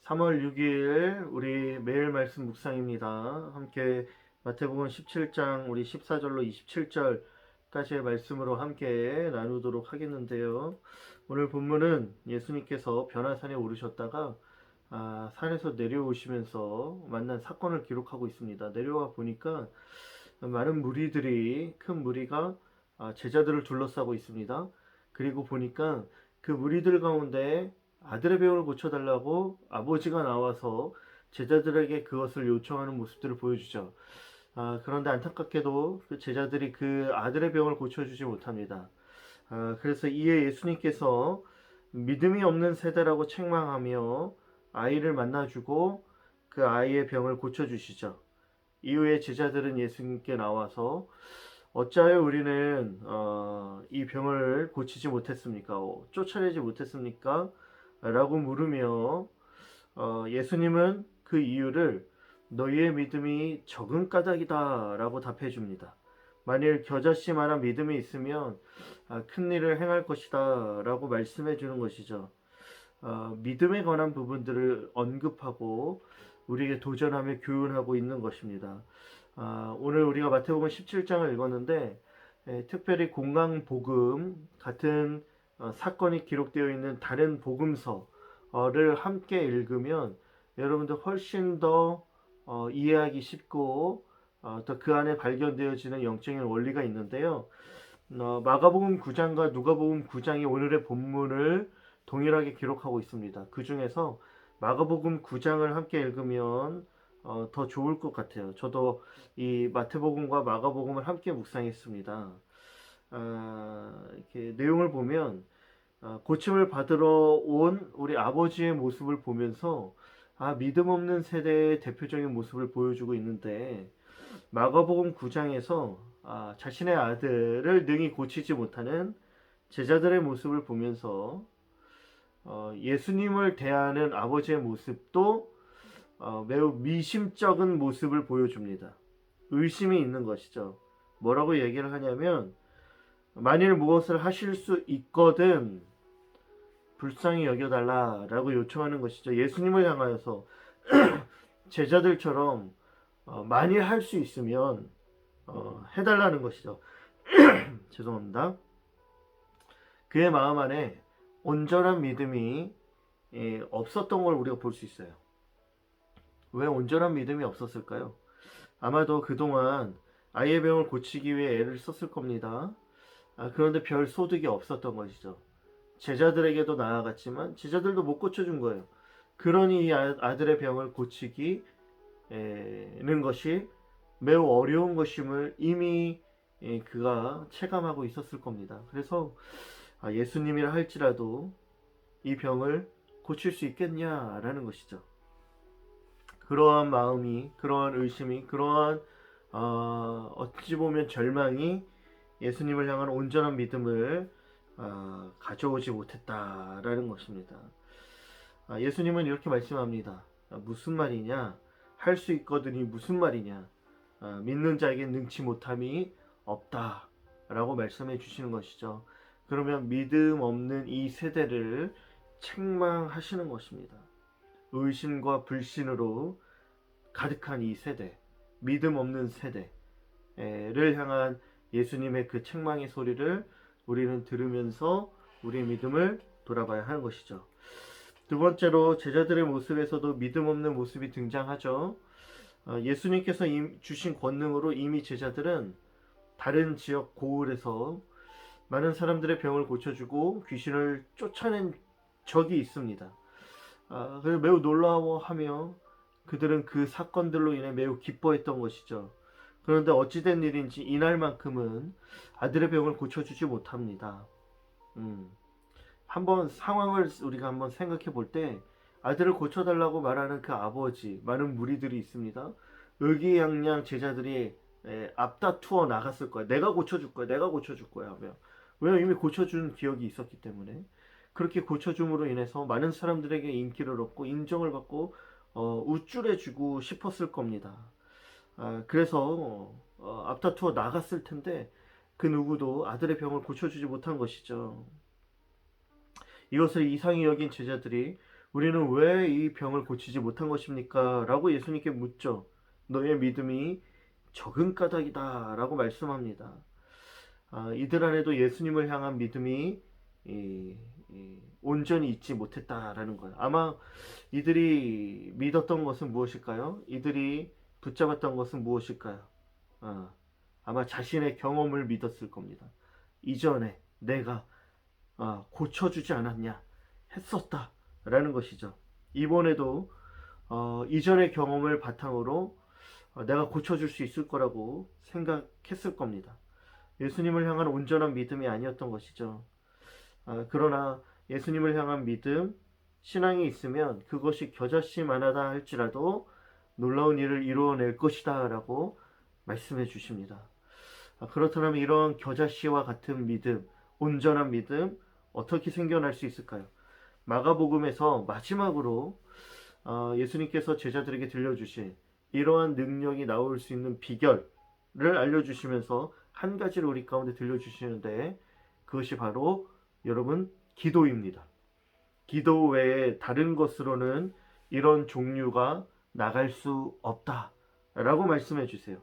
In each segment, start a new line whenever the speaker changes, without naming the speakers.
3월 6일 우리 매일 말씀 묵상입니다. 함께 마태복음 17장 우리 14절로 27절까지의 말씀으로 함께 나누도록 하겠는데요. 오늘 본문은 예수님께서 변화산에 오르셨다가 산에서 내려오시면서 만난 사건을 기록하고 있습니다. 내려와 보니까 많은 무리들이 큰 무리가 제자들을 둘러싸고 있습니다. 그리고 보니까 그 무리들 가운데 아들의 병을 고쳐달라고 아버지가 나와서 제자들에게 그것을 요청하는 모습들을 보여주죠. 그런데 안타깝게도 그 제자들이 그 아들의 병을 고쳐주지 못합니다. 그래서 이에 예수님께서 믿음이 없는 세대라고 책망하며 아이를 만나주고 그 아이의 병을 고쳐주시죠. 이후에 제자들은 예수님께 나와서 어찌하여 우리는 이 병을 고치지 못했습니까? 쫓아내지 못했습니까? 라고 물으며 예수님은 그 이유를 너희의 믿음이 적은 까닭이다 라고 답해 줍니다. 만일 겨자씨만한 믿음이 있으면 큰 일을 행할 것이다 라고 말씀해 주는 것이죠. 믿음에 관한 부분들을 언급하고 우리에게 도전하며 교훈하고 있는 것입니다. 오늘 우리가 마태복음 17장을 읽었는데 특별히 공강복음 같은 사건이 기록되어 있는 다른 복음서를 함께 읽으면 여러분들 훨씬 더 이해하기 쉽고 또 그 안에 발견되어지는 영적인 원리가 있는데요. 마가복음 9장과 누가복음 9장이 오늘의 본문을 동일하게 기록하고 있습니다. 그 중에서 마가복음 9장을 함께 읽으면 더 좋을 것 같아요. 저도 이 마태복음과 마가복음을 함께 묵상했습니다. 이렇게 내용을 보면 고침을 받으러 온 우리 아버지의 모습을 보면서 믿음 없는 세대의 대표적인 모습을 보여주고 있는데 마가복음 9장에서 자신의 아들을 능히 고치지 못하는 제자들의 모습을 보면서 예수님을 대하는 아버지의 모습도 매우 미심쩍은 모습을 보여줍니다. 의심이 있는 것이죠. 뭐라고 얘기를 하냐면 만일 무엇을 하실 수 있거든 불쌍히 여겨달라라고 요청하는 것이죠. 예수님을 향하여서 제자들처럼 만일 할 수 있으면 해달라는 것이죠. 죄송합니다. 그의 마음 안에 온전한 믿음이 없었던 걸 우리가 볼 수 있어요. 왜 온전한 믿음이 없었을까요? 아마도 그동안 아이의 병을 고치기 위해 애를 썼을 겁니다. 그런데 별 소득이 없었던 것이죠. 제자들에게도 나아갔지만 제자들도 못 고쳐준 거예요. 그러니 이 아들의 병을 고치기는 것이 매우 어려운 것임을 이미 그가 체감하고 있었을 겁니다. 그래서 예수님이라 할지라도 이 병을 고칠 수 있겠냐라는 것이죠. 그러한 마음이, 그러한 의심이, 그러한 어찌 보면 절망이 예수님을 향한 온전한 믿음을 가져오지 못했다라는 것입니다. 예수님은 이렇게 말씀합니다. 무슨 말이냐? 할 수 있거든이 무슨 말이냐? 믿는 자에게 능치 못함이 없다라고 말씀해 주시는 것이죠. 그러면 믿음 없는 이 세대를 책망하시는 것입니다. 의심과 불신으로 가득한 이 세대, 믿음 없는 세대를 향한 예수님의 그 책망의 소리를 우리는 들으면서 우리의 믿음을 돌아봐야 하는 것이죠. 두 번째로 제자들의 모습에서도 믿음 없는 모습이 등장하죠. 예수님께서 주신 권능으로 이미 제자들은 다른 지역 고을에서 많은 사람들의 병을 고쳐주고 귀신을 쫓아낸 적이 있습니다. 그래서 매우 놀라워하며 그들은 그 사건들로 인해 매우 기뻐했던 것이죠. 그런데 어찌된 일인지 이날만큼은 아들의 병을 고쳐주지 못합니다. 한번 상황을 우리가 한번 생각해 볼 때 아들을 고쳐달라고 말하는 그 아버지, 많은 무리들이 있습니다. 의기양양 제자들이 앞다투어 나갔을 거야. 내가 고쳐줄 거야. 내가 고쳐줄 거야 하며. 왜냐면 이미 고쳐준 기억이 있었기 때문에. 그렇게 고쳐줌으로 인해서 많은 사람들에게 인기를 얻고 인정을 받고 우쭐해주고 싶었을 겁니다. 그래서 앞다투어 나갔을 텐데 그 누구도 아들의 병을 고쳐주지 못한 것이죠. 이것을 이상히 여긴 제자들이 우리는 왜 이 병을 고치지 못한 것입니까? 라고 예수님께 묻죠. 너의 믿음이 적은 까닭이다 라고 말씀합니다. 이들 안에도 예수님을 향한 믿음이 온전히 있지 못했다라는 거예요. 아마 이들이 믿었던 것은 무엇일까요? 이들이 붙잡았던 것은 무엇일까요? 아마 자신의 경험을 믿었을 겁니다. 이전에 내가 고쳐주지 않았냐 했었다 라는 것이죠. 이번에도 이전의 경험을 바탕으로 내가 고쳐줄 수 있을 거라고 생각했을 겁니다. 예수님을 향한 온전한 믿음이 아니었던 것이죠. 그러나 예수님을 향한 믿음, 신앙이 있으면 그것이 겨자씨만하다 할지라도 놀라운 일을 이루어낼 것이다 라고 말씀해 주십니다. 그렇다면 이런 겨자씨와 같은 믿음, 온전한 믿음 어떻게 생겨날 수 있을까요? 마가복음에서 마지막으로 예수님께서 제자들에게 들려주신 이러한 능력이 나올 수 있는 비결을 알려주시면서 한 가지를 우리 가운데 들려주시는데 그것이 바로 여러분 기도입니다. 기도 외에 다른 것으로는 이런 종류가 나갈 수 없다라고 말씀해 주세요.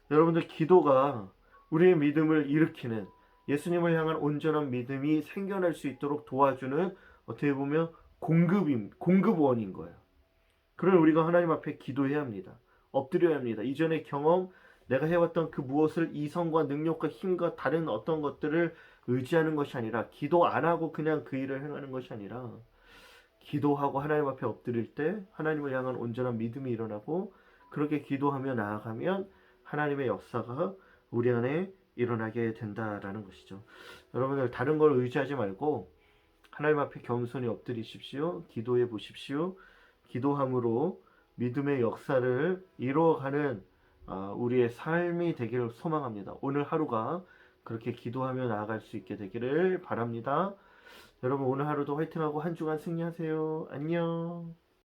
여러분들 기도가 우리의 믿음을 일으키는 예수님을 향한 온전한 믿음이 생겨날 수 있도록 도와주는 어떻게 보면 공급원인 거예요. 그럼 우리가 하나님 앞에 기도해야 합니다. 엎드려야 합니다. 이전의 경험, 내가 해왔던 그 무엇을 이성과 능력과 힘과 다른 어떤 것들을 의지하는 것이 아니라 기도 안 하고 그냥 그 일을 행하는 것이 아니라 기도하고 하나님 앞에 엎드릴 때 하나님을 향한 온전한 믿음이 일어나고 그렇게 기도하며 나아가면 하나님의 역사가 우리 안에 일어나게 된다라는 것이죠. 여러분들 다른 걸 의지하지 말고 하나님 앞에 겸손히 엎드리십시오. 기도해 보십시오. 기도함으로 믿음의 역사를 이루어가는 우리의 삶이 되기를 소망합니다. 오늘 하루가 그렇게 기도하며 나아갈 수 있게 되기를 바랍니다. 여러분 오늘 하루도 화이팅하고 한 주간 승리하세요. 안녕.